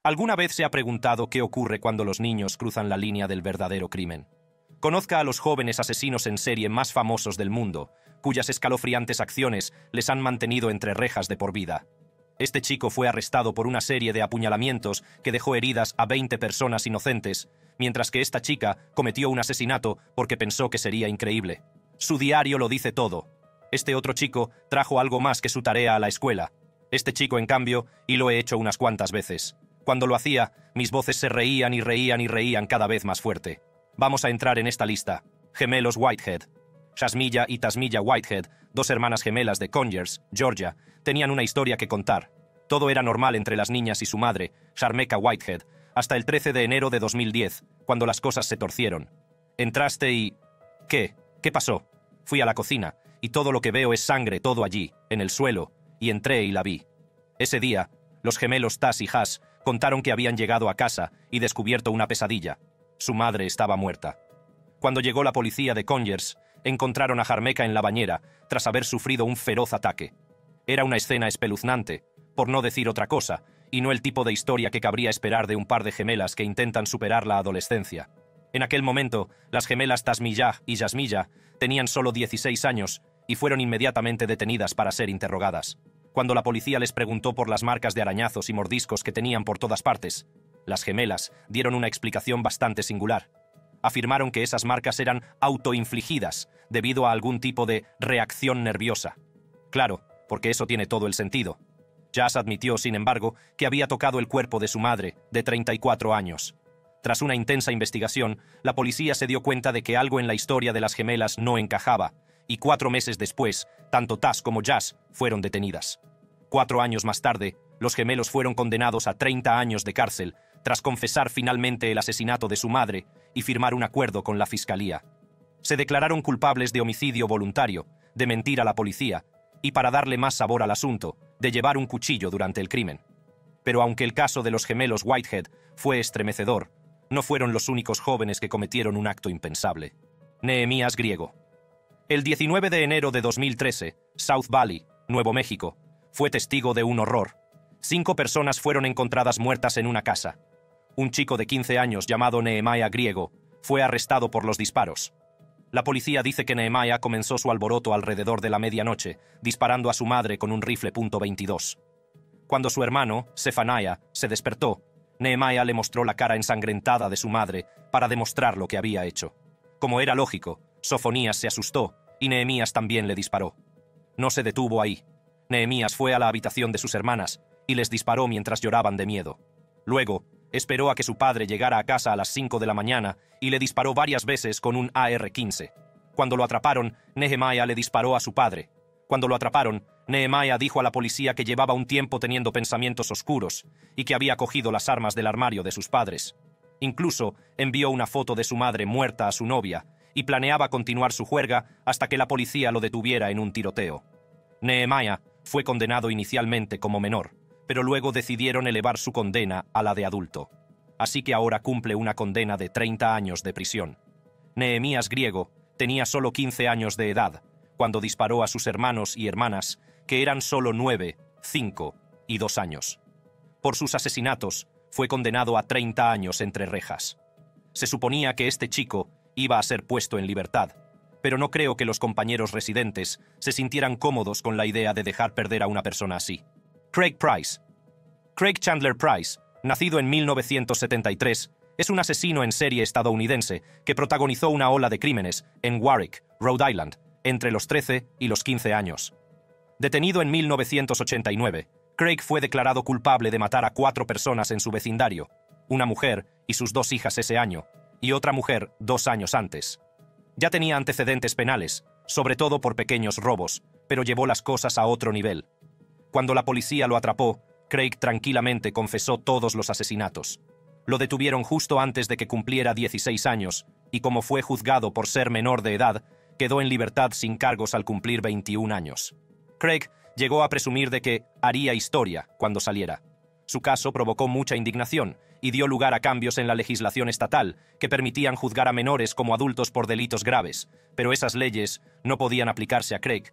¿Alguna vez se ha preguntado qué ocurre cuando los niños cruzan la línea del verdadero crimen? Conozca a los jóvenes asesinos en serie más famosos del mundo, cuyas escalofriantes acciones les han mantenido entre rejas de por vida. Este chico fue arrestado por una serie de apuñalamientos que dejó heridas a 20 personas inocentes, mientras que esta chica cometió un asesinato porque pensó que sería increíble. Su diario lo dice todo. Este otro chico trajo algo más que su tarea a la escuela. Este chico, en cambio, y lo he hecho unas cuantas veces. Cuando lo hacía, mis voces se reían y reían y reían cada vez más fuerte. Vamos a entrar en esta lista. Gemelos Whitehead. Yasmilla y Tasmilla Whitehead, dos hermanas gemelas de Conyers, Georgia, tenían una historia que contar. Todo era normal entre las niñas y su madre, Sharmeka Whitehead, hasta el 13 de enero de 2010, cuando las cosas se torcieron. Entraste y... ¿Qué? ¿Qué pasó? Fui a la cocina, y todo lo que veo es sangre, todo allí, en el suelo, y entré y la vi. Ese día, los gemelos Tas y Has contaron que habían llegado a casa y descubierto una pesadilla. Su madre estaba muerta. Cuando llegó la policía de Conyers, encontraron a Sharmeka en la bañera, tras haber sufrido un feroz ataque. Era una escena espeluznante, por no decir otra cosa, y no el tipo de historia que cabría esperar de un par de gemelas que intentan superar la adolescencia. En aquel momento, las gemelas Tasmilla y Yasmilla tenían solo 16 años y fueron inmediatamente detenidas para ser interrogadas. Cuando la policía les preguntó por las marcas de arañazos y mordiscos que tenían por todas partes, las gemelas dieron una explicación bastante singular. Afirmaron que esas marcas eran autoinfligidas debido a algún tipo de reacción nerviosa. Claro, porque eso tiene todo el sentido. Jas admitió, sin embargo, que había tocado el cuerpo de su madre, de 34 años. Tras una intensa investigación, la policía se dio cuenta de que algo en la historia de las gemelas no encajaba, y 4 meses después, tanto Tas como Jas fueron detenidas. 4 años más tarde, los gemelos fueron condenados a 30 años de cárcel, tras confesar finalmente el asesinato de su madre y firmar un acuerdo con la fiscalía. Se declararon culpables de homicidio voluntario, de mentir a la policía, y para darle más sabor al asunto, de llevar un cuchillo durante el crimen. Pero aunque el caso de los gemelos Whitehead fue estremecedor, no fueron los únicos jóvenes que cometieron un acto impensable. Nehemías Griego. El 19 de enero de 2013, South Valley, Nuevo México, fue testigo de un horror. 5 personas fueron encontradas muertas en una casa. Un chico de 15 años llamado Nehemías Griego fue arrestado por los disparos. La policía dice que Nehemías comenzó su alboroto alrededor de la medianoche, disparando a su madre con un rifle .22. Cuando su hermano, Zephaniah, se despertó, Nehemías le mostró la cara ensangrentada de su madre para demostrar lo que había hecho. Como era lógico, Sofonías se asustó y Nehemías también le disparó. No se detuvo ahí. Nehemías fue a la habitación de sus hermanas y les disparó mientras lloraban de miedo. Luego, esperó a que su padre llegara a casa a las 5 de la mañana y le disparó varias veces con un AR-15. Cuando lo atraparon, Nehemías le disparó a su padre. Cuando lo atraparon, Nehemías dijo a la policía que llevaba un tiempo teniendo pensamientos oscuros y que había cogido las armas del armario de sus padres. Incluso envió una foto de su madre muerta a su novia y planeaba continuar su juerga hasta que la policía lo detuviera en un tiroteo. Nehemías fue condenado inicialmente como menor, pero luego decidieron elevar su condena a la de adulto. Así que ahora cumple una condena de 30 años de prisión. Nehemías Griego tenía solo 15 años de edad cuando disparó a sus hermanos y hermanas, que eran solo 9, 5 y 2 años. Por sus asesinatos, fue condenado a 30 años entre rejas. Se suponía que este chico iba a ser puesto en libertad, pero no creo que los compañeros residentes se sintieran cómodos con la idea de dejar perder a una persona así. Craig Price. Craig Chandler Price, nacido en 1973, es un asesino en serie estadounidense que protagonizó una ola de crímenes en Warwick, Rhode Island, entre los 13 y los 15 años. Detenido en 1989, Craig fue declarado culpable de matar a 4 personas en su vecindario, una mujer y sus 2 hijas ese año, y otra mujer 2 años antes. Ya tenía antecedentes penales, sobre todo por pequeños robos, pero llevó las cosas a otro nivel. Cuando la policía lo atrapó, Craig tranquilamente confesó todos los asesinatos. Lo detuvieron justo antes de que cumpliera 16 años, y como fue juzgado por ser menor de edad, quedó en libertad sin cargos al cumplir 21 años. Craig llegó a presumir de que haría historia cuando saliera. Su caso provocó mucha indignación y dio lugar a cambios en la legislación estatal que permitían juzgar a menores como adultos por delitos graves, pero esas leyes no podían aplicarse a Craig.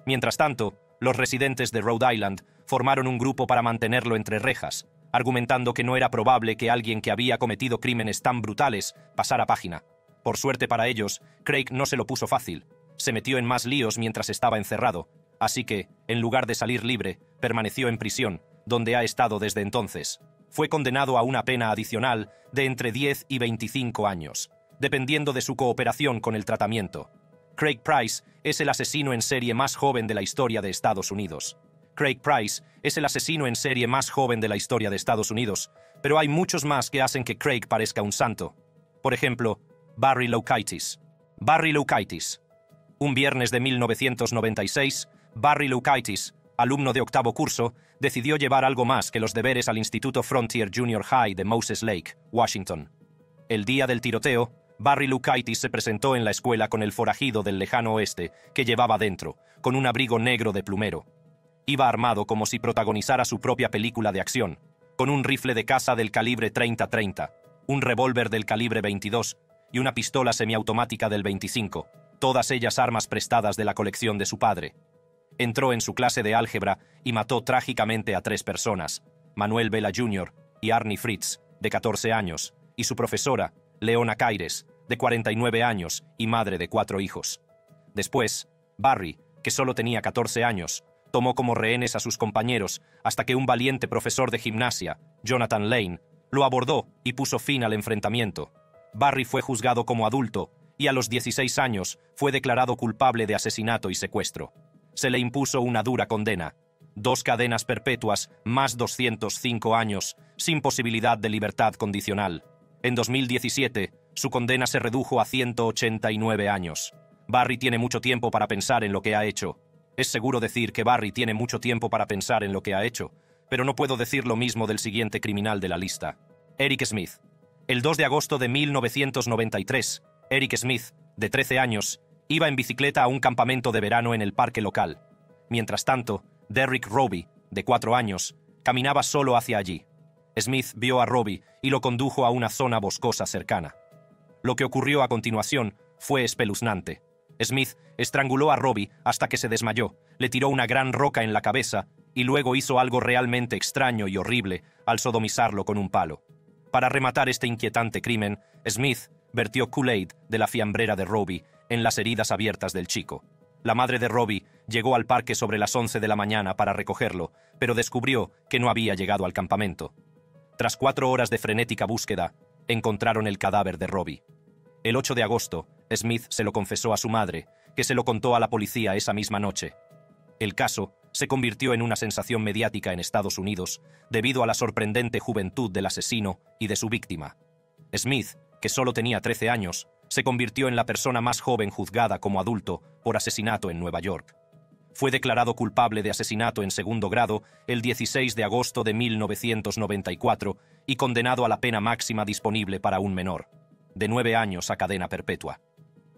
Mientras tanto, los residentes de Rhode Island formaron un grupo para mantenerlo entre rejas, argumentando que no era probable que alguien que había cometido crímenes tan brutales pasara página. Por suerte para ellos, Craig no se lo puso fácil. Se metió en más líos mientras estaba encerrado, así que, en lugar de salir libre, permaneció en prisión, donde ha estado desde entonces. Fue condenado a una pena adicional de entre 10 y 25 años, dependiendo de su cooperación con el tratamiento. Craig Price es el asesino en serie más joven de la historia de Estados Unidos. Craig Price es el asesino en serie más joven de la historia de Estados Unidos, pero hay muchos más que hacen que Craig parezca un santo. Por ejemplo, Barry Loukaitis. Barry Loukaitis. Un viernes de 1996, Barry Loukaitis, alumno de octavo curso, decidió llevar algo más que los deberes al Instituto Frontier Junior High de Moses Lake, Washington. El día del tiroteo, Barry Loukaitis se presentó en la escuela con el forajido del lejano oeste que llevaba dentro, con un abrigo negro de plumero. Iba armado como si protagonizara su propia película de acción, con un rifle de caza del calibre 30-30, un revólver del calibre 22 y una pistola semiautomática del 25, todas ellas armas prestadas de la colección de su padre. Entró en su clase de álgebra y mató trágicamente a 3 personas, Manuel Vela Jr. y Arnie Fritz, de 14 años, y su profesora, Leona Caires, de 49 años y madre de 4 hijos. Después, Barry, que solo tenía 14 años, tomó como rehenes a sus compañeros hasta que un valiente profesor de gimnasia, Jonathan Lane, lo abordó y puso fin al enfrentamiento. Barry fue juzgado como adulto y a los 16 años fue declarado culpable de asesinato y secuestro. Se le impuso una dura condena: 2 cadenas perpetuas más 205 años, sin posibilidad de libertad condicional. En 2017, su condena se redujo a 189 años. Barry tiene mucho tiempo para pensar en lo que ha hecho. Es seguro decir que Barry tiene mucho tiempo para pensar en lo que ha hecho, pero no puedo decir lo mismo del siguiente criminal de la lista. Eric Smith. El 2 de agosto de 1993, Eric Smith, de 13 años, iba en bicicleta a un campamento de verano en el parque local. Mientras tanto, Derrick Roby, de 4 años, caminaba solo hacia allí. Smith vio a Roby y lo condujo a una zona boscosa cercana. Lo que ocurrió a continuación fue espeluznante. Smith estranguló a Roby hasta que se desmayó, le tiró una gran roca en la cabeza y luego hizo algo realmente extraño y horrible al sodomizarlo con un palo. Para rematar este inquietante crimen, Smith vertió Kool-Aid de la fiambrera de Roby en las heridas abiertas del chico. La madre de Roby llegó al parque sobre las 11 de la mañana para recogerlo, pero descubrió que no había llegado al campamento. Tras 4 horas de frenética búsqueda, encontraron el cadáver de Roby. El 8 de agosto, Smith se lo confesó a su madre, que se lo contó a la policía esa misma noche. El caso se convirtió en una sensación mediática en Estados Unidos debido a la sorprendente juventud del asesino y de su víctima. Smith, que solo tenía 13 años, se convirtió en la persona más joven juzgada como adulto por asesinato en Nueva York. Fue declarado culpable de asesinato en segundo grado el 16 de agosto de 1994 y condenado a la pena máxima disponible para un menor, de 9 años a cadena perpetua.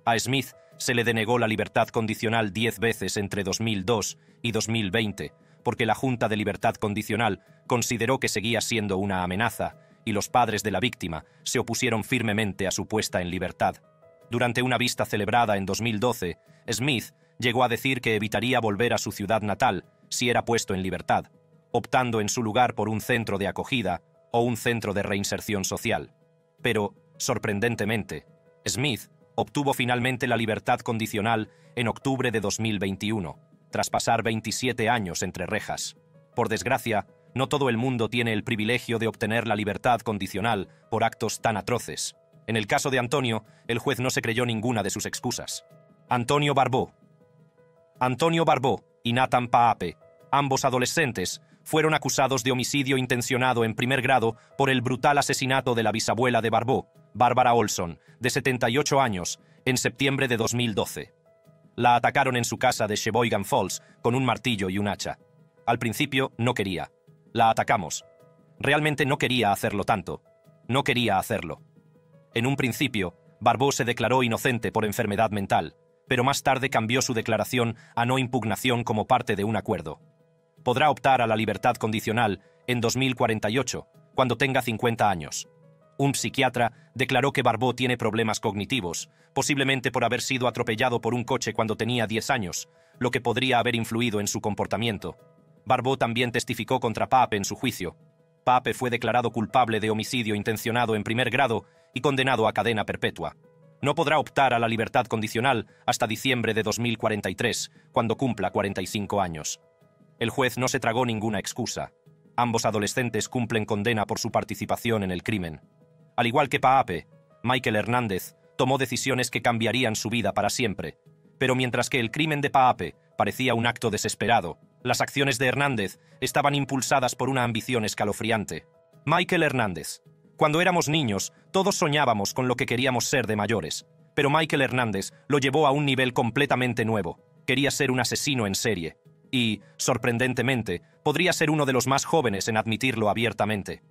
A Smith se le denegó la libertad condicional 10 veces entre 2002 y 2020, porque la Junta de Libertad Condicional consideró que seguía siendo una amenaza y los padres de la víctima se opusieron firmemente a su puesta en libertad. Durante una vista celebrada en 2012, Smith llegó a decir que evitaría volver a su ciudad natal si era puesto en libertad, optando en su lugar por un centro de acogida o un centro de reinserción social. Pero, sorprendentemente, Smith obtuvo finalmente la libertad condicional en octubre de 2021, tras pasar 27 años entre rejas. Por desgracia, no todo el mundo tiene el privilegio de obtener la libertad condicional por actos tan atroces. En el caso de Antonio, el juez no se creyó ninguna de sus excusas. Antonio Barbeau y Nathan Paape, ambos adolescentes, fueron acusados de homicidio intencionado en primer grado por el brutal asesinato de la bisabuela de Barbeau, Barbara Olson, de 78 años, en septiembre de 2012. La atacaron en su casa de Sheboygan Falls con un martillo y un hacha. Al principio no quería. La atacamos. Realmente no quería hacerlo tanto. No quería hacerlo. En un principio, Barbeau se declaró inocente por enfermedad mental, pero más tarde cambió su declaración a no impugnación como parte de un acuerdo. Podrá optar a la libertad condicional en 2048, cuando tenga 50 años. Un psiquiatra declaró que Barbeau tiene problemas cognitivos, posiblemente por haber sido atropellado por un coche cuando tenía 10 años, lo que podría haber influido en su comportamiento. Barbeau también testificó contra Pape en su juicio. Pape fue declarado culpable de homicidio intencionado en primer grado y condenado a cadena perpetua. No podrá optar a la libertad condicional hasta diciembre de 2043, cuando cumpla 45 años. El juez no se tragó ninguna excusa. Ambos adolescentes cumplen condena por su participación en el crimen. Al igual que Pape, Michael Hernández tomó decisiones que cambiarían su vida para siempre. Pero mientras que el crimen de Pape parecía un acto desesperado, las acciones de Hernández estaban impulsadas por una ambición escalofriante. Michael Hernández. Cuando éramos niños, todos soñábamos con lo que queríamos ser de mayores. Pero Michael Hernández lo llevó a un nivel completamente nuevo. Quería ser un asesino en serie. Y, sorprendentemente, podría ser uno de los más jóvenes en admitirlo abiertamente.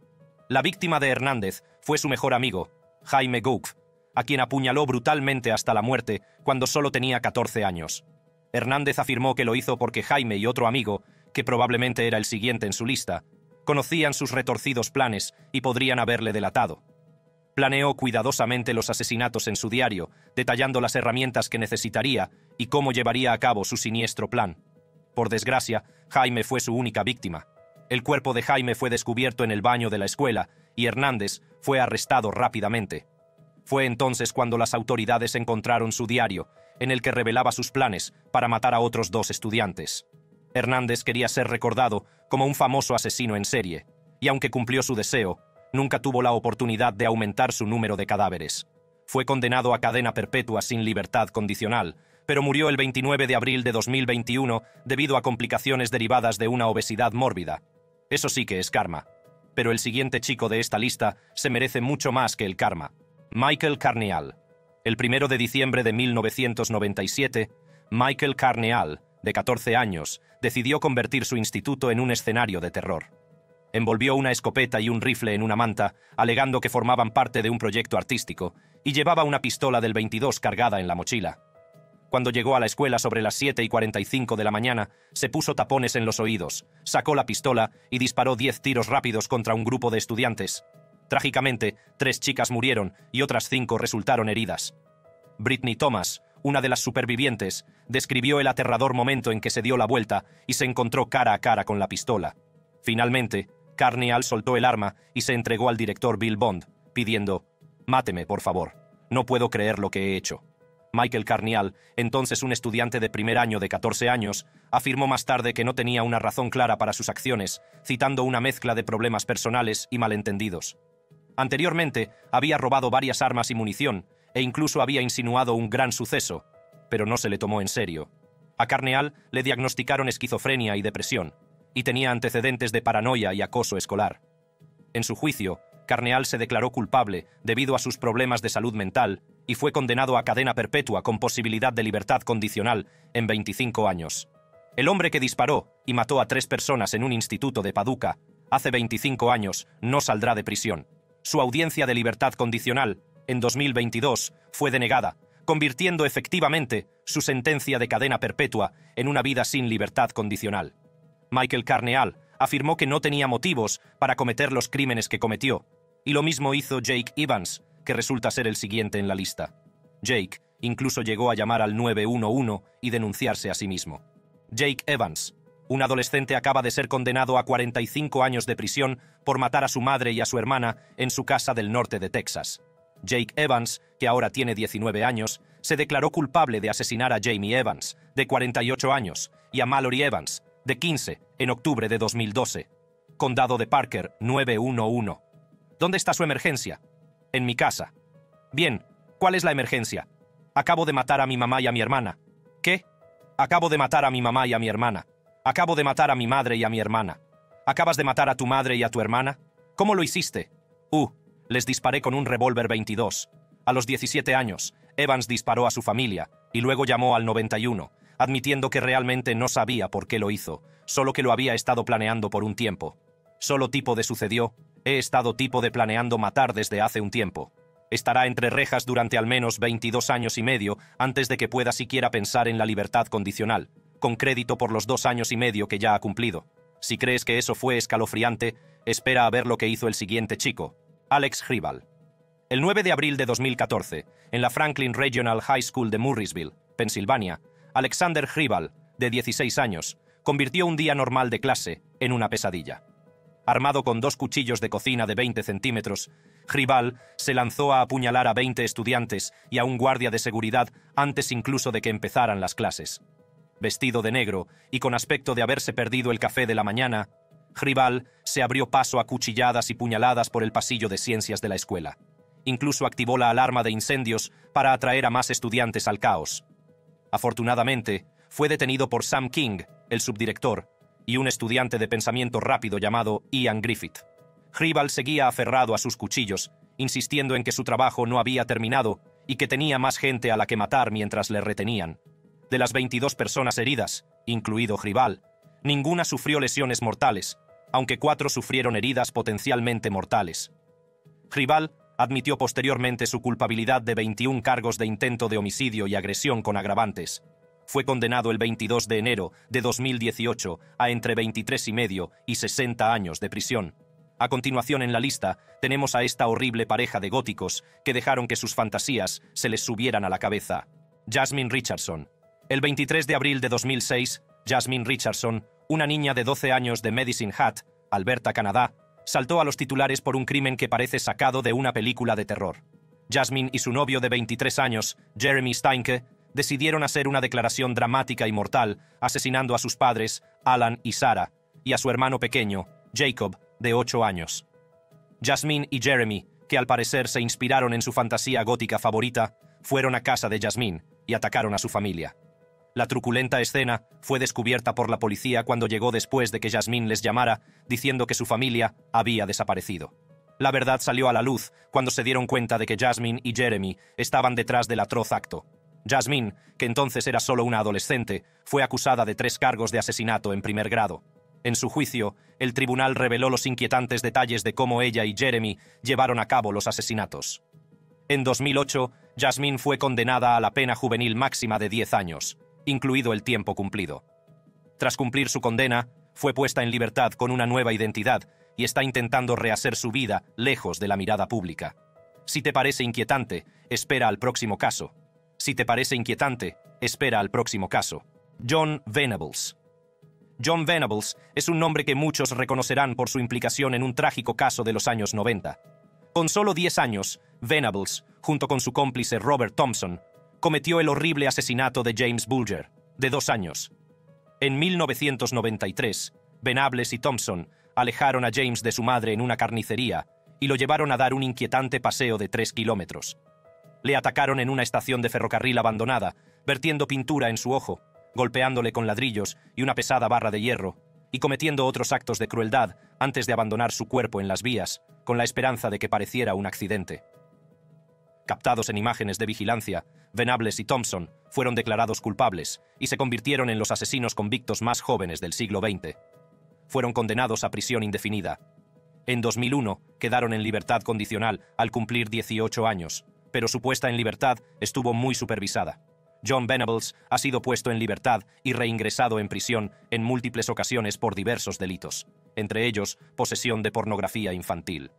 La víctima de Hernández fue su mejor amigo, Jaime Gouf, a quien apuñaló brutalmente hasta la muerte cuando solo tenía 14 años. Hernández afirmó que lo hizo porque Jaime y otro amigo, que probablemente era el siguiente en su lista, conocían sus retorcidos planes y podrían haberle delatado. Planeó cuidadosamente los asesinatos en su diario, detallando las herramientas que necesitaría y cómo llevaría a cabo su siniestro plan. Por desgracia, Jaime fue su única víctima. El cuerpo de Jaime fue descubierto en el baño de la escuela y Hernández fue arrestado rápidamente. Fue entonces cuando las autoridades encontraron su diario, en el que revelaba sus planes para matar a otros 2 estudiantes. Hernández quería ser recordado como un famoso asesino en serie, y aunque cumplió su deseo, nunca tuvo la oportunidad de aumentar su número de cadáveres. Fue condenado a cadena perpetua sin libertad condicional, pero murió el 29 de abril de 2021 debido a complicaciones derivadas de una obesidad mórbida. Eso sí que es karma. Pero el siguiente chico de esta lista se merece mucho más que el karma. Michael Carneal. El 1 de diciembre de 1997, Michael Carneal, de 14 años, decidió convertir su instituto en un escenario de terror. Envolvió una escopeta y un rifle en una manta, alegando que formaban parte de un proyecto artístico, y llevaba una pistola del 22 cargada en la mochila. Cuando llegó a la escuela sobre las 7:45 de la mañana, se puso tapones en los oídos, sacó la pistola y disparó 10 tiros rápidos contra un grupo de estudiantes. Trágicamente, 3 chicas murieron y otras 5 resultaron heridas. Brittany Thomas, una de las supervivientes, describió el aterrador momento en que se dio la vuelta y se encontró cara a cara con la pistola. Finalmente, Carneal soltó el arma y se entregó al director Bill Bond, pidiendo: «Máteme, por favor. No puedo creer lo que he hecho». Michael Carneal, entonces un estudiante de primer año de 14 años, afirmó más tarde que no tenía una razón clara para sus acciones, citando una mezcla de problemas personales y malentendidos. Anteriormente, había robado varias armas y munición, e incluso había insinuado un gran suceso, pero no se le tomó en serio. A Carneal le diagnosticaron esquizofrenia y depresión, y tenía antecedentes de paranoia y acoso escolar. En su juicio, Carneal se declaró culpable debido a sus problemas de salud mental y fue condenado a cadena perpetua con posibilidad de libertad condicional en 25 años. El hombre que disparó y mató a 3 personas en un instituto de Paducah hace 25 años no saldrá de prisión. Su audiencia de libertad condicional, en 2022, fue denegada, convirtiendo efectivamente su sentencia de cadena perpetua en una vida sin libertad condicional. Michael Carneal afirmó que no tenía motivos para cometer los crímenes que cometió, y lo mismo hizo Jake Evans, que resulta ser el siguiente en la lista. Jake incluso llegó a llamar al 911 y denunciarse a sí mismo. Jake Evans, un adolescente, acaba de ser condenado a 45 años de prisión por matar a su madre y a su hermana en su casa del norte de Texas. Jake Evans, que ahora tiene 19 años, se declaró culpable de asesinar a Jamie Evans, de 48 años, y a Mallory Evans, de 15, en octubre de 2012. Condado de Parker, 911. ¿Dónde está su emergencia? En mi casa. Bien, ¿cuál es la emergencia? Acabo de matar a mi mamá y a mi hermana. ¿Qué? Acabo de matar a mi mamá y a mi hermana. Acabo de matar a mi madre y a mi hermana. ¿Acabas de matar a tu madre y a tu hermana? ¿Cómo lo hiciste? Les disparé con un revólver 22. A los 17 años, Evans disparó a su familia y luego llamó al 91, admitiendo que realmente no sabía por qué lo hizo, solo que lo había estado planeando por un tiempo. Solo tipo de sucedió: he estado tipo de planeando matar desde hace un tiempo. Estará entre rejas durante al menos 22 años y medio antes de que pueda siquiera pensar en la libertad condicional, con crédito por los 2 años y medio que ya ha cumplido. Si crees que eso fue escalofriante, espera a ver lo que hizo el siguiente chico, Alex Hribal. El 9 de abril de 2014, en la Franklin Regional High School de Murrysville, Pensilvania, Alexander Hribal, de 16 años, convirtió un día normal de clase en una pesadilla. Armado con 2 cuchillos de cocina de 20 centímetros, Hribal se lanzó a apuñalar a 20 estudiantes y a un guardia de seguridad antes incluso de que empezaran las clases. Vestido de negro y con aspecto de haberse perdido el café de la mañana, Hribal se abrió paso a cuchilladas y puñaladas por el pasillo de ciencias de la escuela. Incluso activó la alarma de incendios para atraer a más estudiantes al caos. Afortunadamente, fue detenido por Sam King, el subdirector, y un estudiante de pensamiento rápido llamado Ian Griffith. Hribal seguía aferrado a sus cuchillos, insistiendo en que su trabajo no había terminado y que tenía más gente a la que matar mientras le retenían. De las 22 personas heridas, incluido Hribal, ninguna sufrió lesiones mortales, aunque 4 sufrieron heridas potencialmente mortales. Hribal admitió posteriormente su culpabilidad de 21 cargos de intento de homicidio y agresión con agravantes. Fue condenado el 22 de enero de 2018 a entre 23,5 y 60 años de prisión. A continuación en la lista tenemos a esta horrible pareja de góticos que dejaron que sus fantasías se les subieran a la cabeza. Jasmine Richardson. El 23 de abril de 2006, Jasmine Richardson, una niña de 12 años de Medicine Hat, Alberta, Canadá, saltó a los titulares por un crimen que parece sacado de una película de terror. Jasmine y su novio de 23 años, Jeremy Steinke, decidieron hacer una declaración dramática y mortal, asesinando a sus padres, Alan y Sarah, y a su hermano pequeño, Jacob, de 8 años. Jasmine y Jeremy, que al parecer se inspiraron en su fantasía gótica favorita, fueron a casa de Jasmine y atacaron a su familia. La truculenta escena fue descubierta por la policía cuando llegó después de que Jasmine les llamara, diciendo que su familia había desaparecido. La verdad salió a la luz cuando se dieron cuenta de que Jasmine y Jeremy estaban detrás del atroz acto. Jasmine, que entonces era solo una adolescente, fue acusada de 3 cargos de asesinato en primer grado. En su juicio, el tribunal reveló los inquietantes detalles de cómo ella y Jeremy llevaron a cabo los asesinatos. En 2008, Jasmine fue condenada a la pena juvenil máxima de 10 años, incluido el tiempo cumplido. Tras cumplir su condena, fue puesta en libertad con una nueva identidad y está intentando rehacer su vida lejos de la mirada pública. Si te parece inquietante, espera al próximo caso. Si te parece inquietante, espera al próximo caso. John Venables. John Venables es un nombre que muchos reconocerán por su implicación en un trágico caso de los años 90. Con solo 10 años, Venables, junto con su cómplice Robert Thompson, cometió el horrible asesinato de James Bulger, de 2 años. En 1993, Venables y Thompson alejaron a James de su madre en una carnicería y lo llevaron a dar un inquietante paseo de 3 kilómetros. Le atacaron en una estación de ferrocarril abandonada, vertiendo pintura en su ojo, golpeándole con ladrillos y una pesada barra de hierro, y cometiendo otros actos de crueldad antes de abandonar su cuerpo en las vías, con la esperanza de que pareciera un accidente. Captados en imágenes de vigilancia, Venables y Thompson fueron declarados culpables y se convirtieron en los asesinos convictos más jóvenes del siglo XX. Fueron condenados a prisión indefinida. En 2001 quedaron en libertad condicional al cumplir 18 años, pero su puesta en libertad estuvo muy supervisada. John Venables ha sido puesto en libertad y reingresado en prisión en múltiples ocasiones por diversos delitos, entre ellos posesión de pornografía infantil.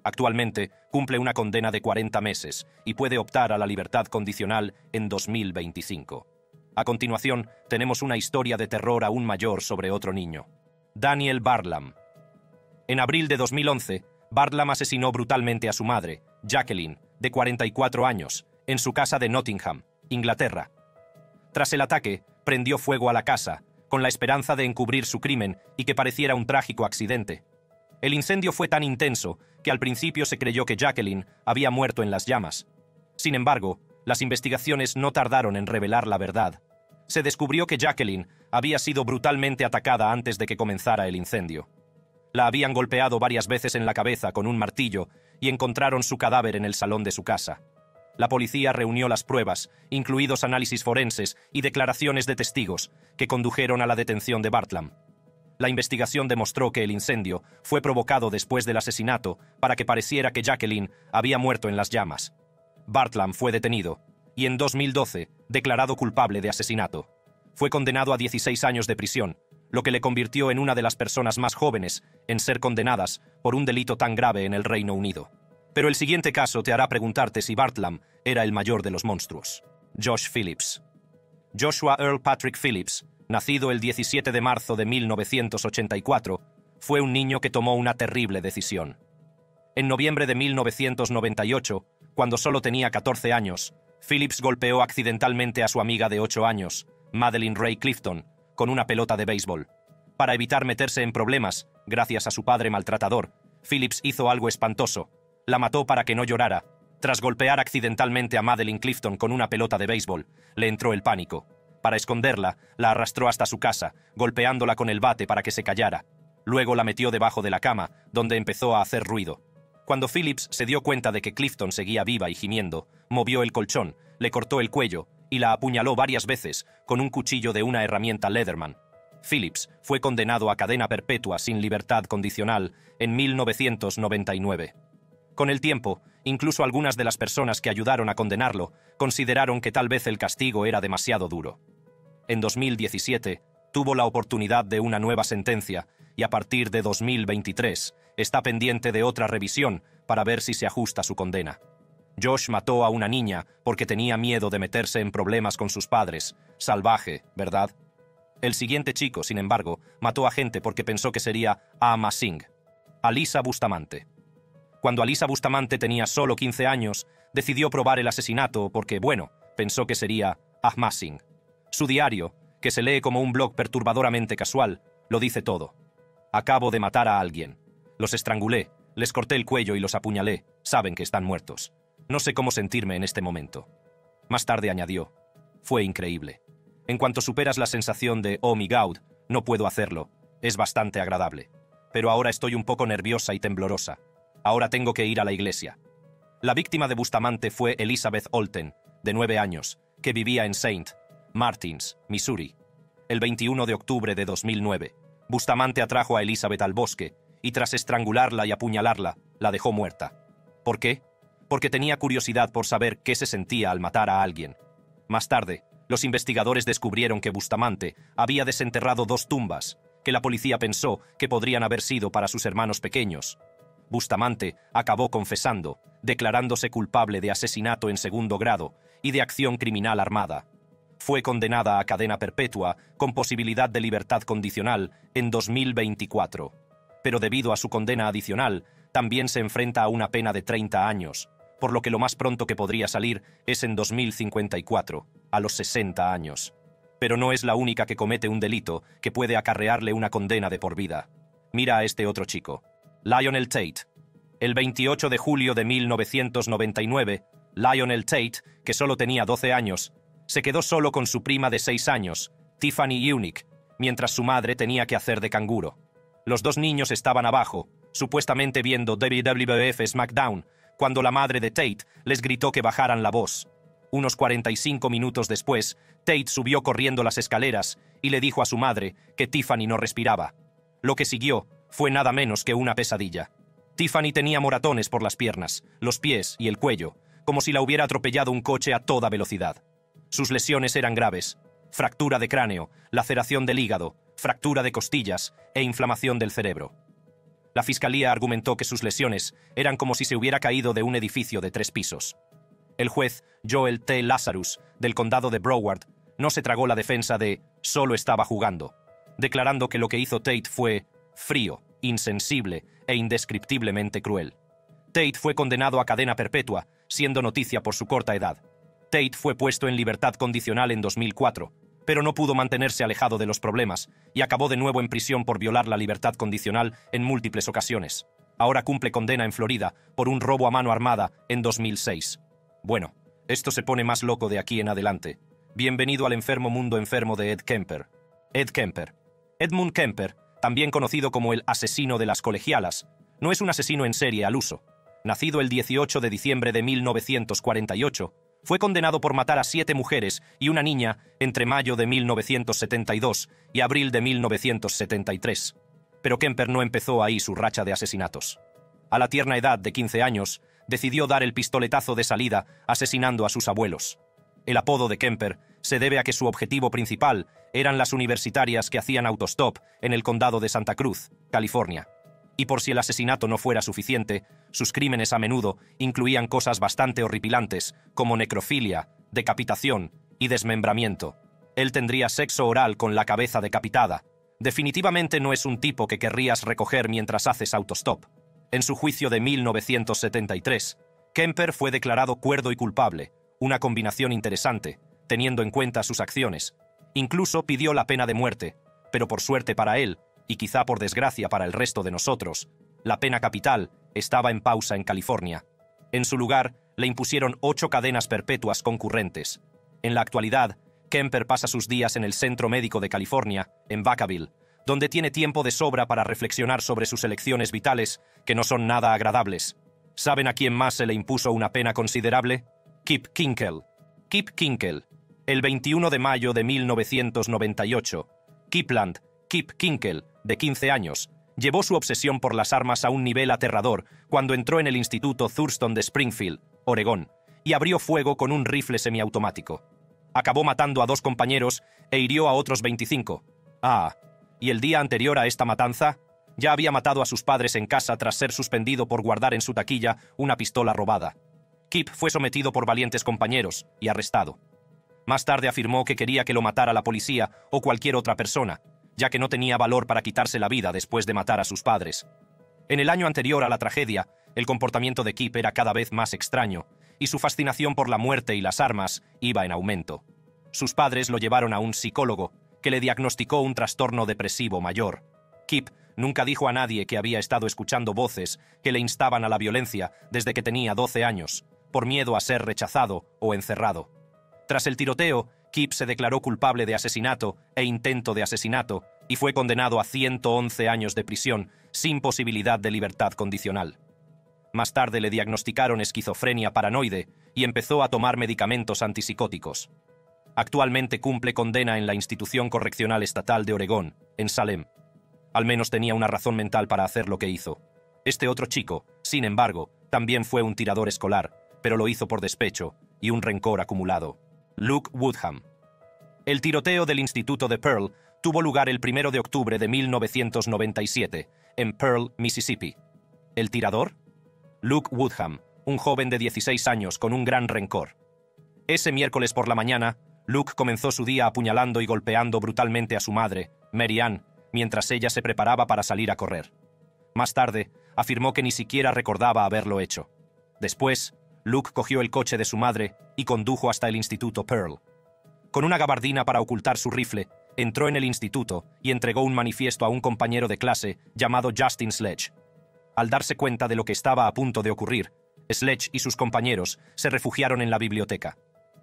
Actualmente cumple una condena de 40 meses y puede optar a la libertad condicional en 2025. A continuación, tenemos una historia de terror aún mayor sobre otro niño. Daniel Barlam. En abril de 2011, Barlam asesinó brutalmente a su madre, Jacqueline, de 44 años, en su casa de Nottingham, Inglaterra. Tras el ataque, prendió fuego a la casa, con la esperanza de encubrir su crimen y que pareciera un trágico accidente. El incendio fue tan intenso que al principio se creyó que Jacqueline había muerto en las llamas. Sin embargo, las investigaciones no tardaron en revelar la verdad. Se descubrió que Jacqueline había sido brutalmente atacada antes de que comenzara el incendio. La habían golpeado varias veces en la cabeza con un martillo y encontraron su cadáver en el salón de su casa. La policía reunió las pruebas, incluidos análisis forenses y declaraciones de testigos, que condujeron a la detención de Bartlam. La investigación demostró que el incendio fue provocado después del asesinato para que pareciera que Jacqueline había muerto en las llamas. Bartlam fue detenido y en 2012 declarado culpable de asesinato. Fue condenado a 16 años de prisión, lo que le convirtió en una de las personas más jóvenes en ser condenadas por un delito tan grave en el Reino Unido. Pero el siguiente caso te hará preguntarte si Bartlam era el mayor de los monstruos. Josh Phillips. Joshua Earl Patrick Phillips, nacido el 17 de marzo de 1984, fue un niño que tomó una terrible decisión. En noviembre de 1998, cuando solo tenía 14 años, Phillips golpeó accidentalmente a su amiga de 8 años, Madeleine Ray Clifton, con una pelota de béisbol. Para evitar meterse en problemas, gracias a su padre maltratador, Phillips hizo algo espantoso. La mató para que no llorara. Tras golpear accidentalmente a Madeleine Clifton con una pelota de béisbol, le entró el pánico. Para esconderla, la arrastró hasta su casa, golpeándola con el bate para que se callara. Luego la metió debajo de la cama, donde empezó a hacer ruido. Cuando Phillips se dio cuenta de que Clifton seguía viva y gimiendo, movió el colchón, le cortó el cuello y la apuñaló varias veces con un cuchillo de una herramienta Leatherman. Phillips fue condenado a cadena perpetua sin libertad condicional en 1999. Con el tiempo, incluso algunas de las personas que ayudaron a condenarlo consideraron que tal vez el castigo era demasiado duro. En 2017, tuvo la oportunidad de una nueva sentencia y a partir de 2023 está pendiente de otra revisión para ver si se ajusta su condena. Josh mató a una niña porque tenía miedo de meterse en problemas con sus padres. Salvaje, ¿verdad? El siguiente chico, sin embargo, mató a gente porque pensó que sería Ama Singh, Alisa Bustamante. Cuando Alisa Bustamante tenía solo 15 años, decidió probar el asesinato porque, bueno, pensó que sería Ahmad Singh. Su diario, que se lee como un blog perturbadoramente casual, lo dice todo. Acabo de matar a alguien. Los estrangulé, les corté el cuello y los apuñalé. Saben que están muertos. No sé cómo sentirme en este momento. Más tarde añadió, fue increíble. En cuanto superas la sensación de, oh my God, no puedo hacerlo, es bastante agradable. Pero ahora estoy un poco nerviosa y temblorosa. Ahora tengo que ir a la iglesia. La víctima de Bustamante fue Elizabeth Olten, de 9 años, que vivía en St. Martins, Missouri. El 21 de octubre de 2009, Bustamante atrajo a Elizabeth al bosque y tras estrangularla y apuñalarla, la dejó muerta. ¿Por qué? Porque tenía curiosidad por saber qué se sentía al matar a alguien. Más tarde, los investigadores descubrieron que Bustamante había desenterrado 2 tumbas, que la policía pensó que podrían haber sido para sus hermanos pequeños. Bustamante acabó confesando, declarándose culpable de asesinato en segundo grado y de acción criminal armada. Fue condenada a cadena perpetua con posibilidad de libertad condicional en 2024. Pero debido a su condena adicional, también se enfrenta a una pena de 30 años, por lo que lo más pronto que podría salir es en 2054, a los 60 años. Pero no es la única que comete un delito que puede acarrearle una condena de por vida. Mira a este otro chico, Lionel Tate. El 28 de julio de 1999, Lionel Tate, que solo tenía 12 años, se quedó solo con su prima de 6 años, Tiffany Unick, mientras su madre tenía que hacer de canguro. Los 2 niños estaban abajo, supuestamente viendo WWF SmackDown, cuando la madre de Tate les gritó que bajaran la voz. Unos 45 minutos después, Tate subió corriendo las escaleras y le dijo a su madre que Tiffany no respiraba. Lo que siguió fue nada menos que una pesadilla. Tiffany tenía moratones por las piernas, los pies y el cuello, como si la hubiera atropellado un coche a toda velocidad. Sus lesiones eran graves: fractura de cráneo, laceración del hígado, fractura de costillas e inflamación del cerebro. La fiscalía argumentó que sus lesiones eran como si se hubiera caído de un edificio de 3 pisos. El juez Joel T. Lazarus, del condado de Broward, no se tragó la defensa de «solo estaba jugando», declarando que lo que hizo Tate fue frío, insensible e indescriptiblemente cruel. Tate fue condenado a cadena perpetua, siendo noticia por su corta edad. Tate fue puesto en libertad condicional en 2004, pero no pudo mantenerse alejado de los problemas y acabó de nuevo en prisión por violar la libertad condicional en múltiples ocasiones. Ahora cumple condena en Florida por un robo a mano armada en 2006. Bueno, esto se pone más loco de aquí en adelante. Bienvenido al enfermo mundo enfermo de Ed Kemper. Ed Kemper. Edmund Kemper, también conocido como el asesino de las colegialas, no es un asesino en serie al uso. Nacido el 18 de diciembre de 1948, fue condenado por matar a 7 mujeres y una niña entre mayo de 1972 y abril de 1973. Pero Kemper no empezó ahí su racha de asesinatos. A la tierna edad de 15 años, decidió dar el pistoletazo de salida asesinando a sus abuelos. El apodo de Kemper se debe a que su objetivo principal eran las universitarias que hacían autostop en el condado de Santa Cruz, California. Y por si el asesinato no fuera suficiente, sus crímenes a menudo incluían cosas bastante horripilantes, como necrofilia, decapitación y desmembramiento. Él tendría sexo oral con la cabeza decapitada, Definitivamente no es un tipo que querrías recoger mientras haces autostop. En su juicio de 1973, Kemper fue declarado cuerdo y culpable, una combinación interesante, teniendo en cuenta sus acciones. Incluso pidió la pena de muerte, pero por suerte para él, y quizá por desgracia para el resto de nosotros, la pena capital estaba en pausa en California. En su lugar, le impusieron 8 cadenas perpetuas concurrentes. En la actualidad, Kemper pasa sus días en el Centro Médico de California, en Vacaville, donde tiene tiempo de sobra para reflexionar sobre sus elecciones vitales, que no son nada agradables. ¿Saben a quién más se le impuso una pena considerable? Kip Kinkel. Kip Kinkel. El 21 de mayo de 1998, Kip Kinkel, de 15 años, llevó su obsesión por las armas a un nivel aterrador cuando entró en el Instituto Thurston de Springfield, Oregón, y abrió fuego con un rifle semiautomático. Acabó matando a 2 compañeros e hirió a otros 25. ¿Y el día anterior a esta matanza? Ya había matado a sus padres en casa tras ser suspendido por guardar en su taquilla una pistola robada. Kip fue sometido por valientes compañeros y arrestado. Más tarde afirmó que quería que lo matara la policía o cualquier otra persona, ya que no tenía valor para quitarse la vida después de matar a sus padres. En el año anterior a la tragedia, el comportamiento de Kip era cada vez más extraño, y su fascinación por la muerte y las armas iba en aumento. Sus padres lo llevaron a un psicólogo, que le diagnosticó un trastorno depresivo mayor. Kip nunca dijo a nadie que había estado escuchando voces que le instaban a la violencia desde que tenía 12 años, por miedo a ser rechazado o encerrado. Tras el tiroteo, Kip se declaró culpable de asesinato e intento de asesinato y fue condenado a 111 años de prisión sin posibilidad de libertad condicional. Más tarde le diagnosticaron esquizofrenia paranoide y empezó a tomar medicamentos antipsicóticos. Actualmente cumple condena en la Institución Correccional Estatal de Oregón, en Salem. Al menos tenía una razón mental para hacer lo que hizo. Este otro chico, sin embargo, también fue un tirador escolar, pero lo hizo por despecho y un rencor acumulado. Luke Woodham. El tiroteo del Instituto de Pearl tuvo lugar el 1 de octubre de 1997, en Pearl, Mississippi. ¿El tirador? Luke Woodham, un joven de 16 años con un gran rencor. Ese miércoles por la mañana, Luke comenzó su día apuñalando y golpeando brutalmente a su madre, Mary Ann, mientras ella se preparaba para salir a correr. Más tarde, afirmó que ni siquiera recordaba haberlo hecho. Después, Luke cogió el coche de su madre y condujo hasta el Instituto Pearl. Con una gabardina para ocultar su rifle, entró en el instituto y entregó un manifiesto a un compañero de clase llamado Justin Sledge. Al darse cuenta de lo que estaba a punto de ocurrir, Sledge y sus compañeros se refugiaron en la biblioteca.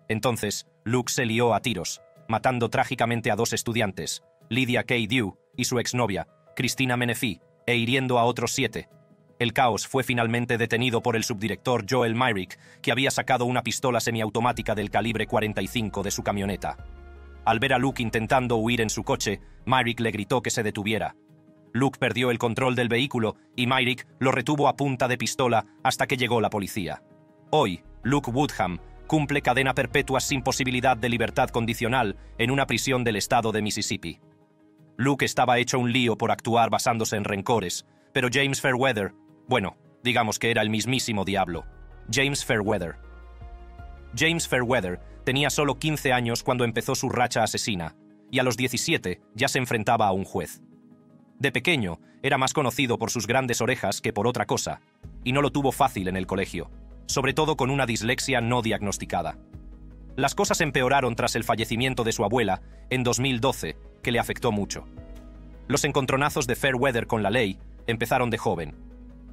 Entonces, Luke se lió a tiros, matando trágicamente a 2 estudiantes, Lydia K. Dew y su exnovia, Christina Menefee, e hiriendo a otros 7. El caos fue finalmente detenido por el subdirector Joel Myrick, que había sacado una pistola semiautomática del calibre 45 de su camioneta. Al ver a Luke intentando huir en su coche, Myrick le gritó que se detuviera. Luke perdió el control del vehículo y Myrick lo retuvo a punta de pistola hasta que llegó la policía. Hoy, Luke Woodham cumple cadena perpetua sin posibilidad de libertad condicional en una prisión del estado de Mississippi. Luke estaba hecho un lío por actuar basándose en rencores, pero James Fairweather, bueno, digamos que era el mismísimo diablo. James Fairweather tenía solo 15 años cuando empezó su racha asesina, y a los 17 ya se enfrentaba a un juez. De pequeño, era más conocido por sus grandes orejas que por otra cosa, y no lo tuvo fácil en el colegio, sobre todo con una dislexia no diagnosticada. Las cosas empeoraron tras el fallecimiento de su abuela en 2012, que le afectó mucho. Los encontronazos de Fairweather con la ley empezaron de joven.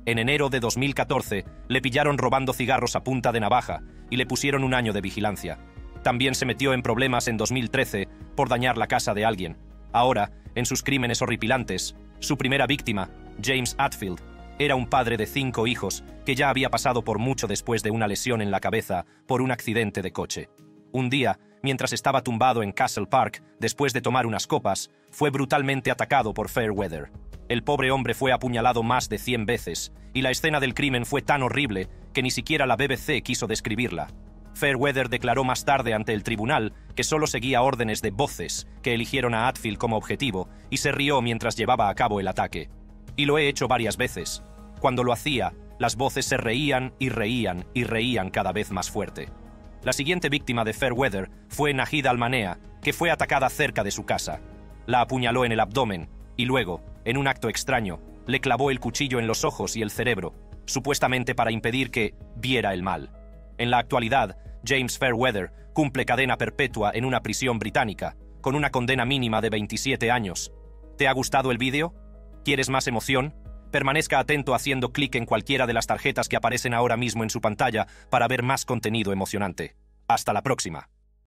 En enero de 2014 le pillaron robando cigarros a punta de navaja y le pusieron 1 año de vigilancia. También se metió en problemas en 2013 por dañar la casa de alguien. Ahora, en sus crímenes horripilantes, su primera víctima, James Atfield, era un padre de 5 hijos que ya había pasado por mucho después de una lesión en la cabeza por un accidente de coche. Un día, mientras estaba tumbado en Castle Park después de tomar unas copas, fue brutalmente atacado por Fairweather. El pobre hombre fue apuñalado más de 100 veces, y la escena del crimen fue tan horrible que ni siquiera la BBC quiso describirla. Fairweather declaró más tarde ante el tribunal que solo seguía órdenes de voces que eligieron a Atfield como objetivo y se rió mientras llevaba a cabo el ataque. Y lo he hecho varias veces. Cuando lo hacía, las voces se reían y reían y reían cada vez más fuerte. La siguiente víctima de Fairweather fue Nahid Almanea, que fue atacada cerca de su casa. la apuñaló en el abdomen y luego, en un acto extraño, le clavó el cuchillo en los ojos y el cerebro, supuestamente para impedir que viera el mal. En la actualidad, James Fairweather cumple cadena perpetua en una prisión británica, con una condena mínima de 27 años. ¿Te ha gustado el vídeo? ¿Quieres más emoción? Permanezca atento haciendo clic en cualquiera de las tarjetas que aparecen ahora mismo en su pantalla para ver más contenido emocionante. Hasta la próxima.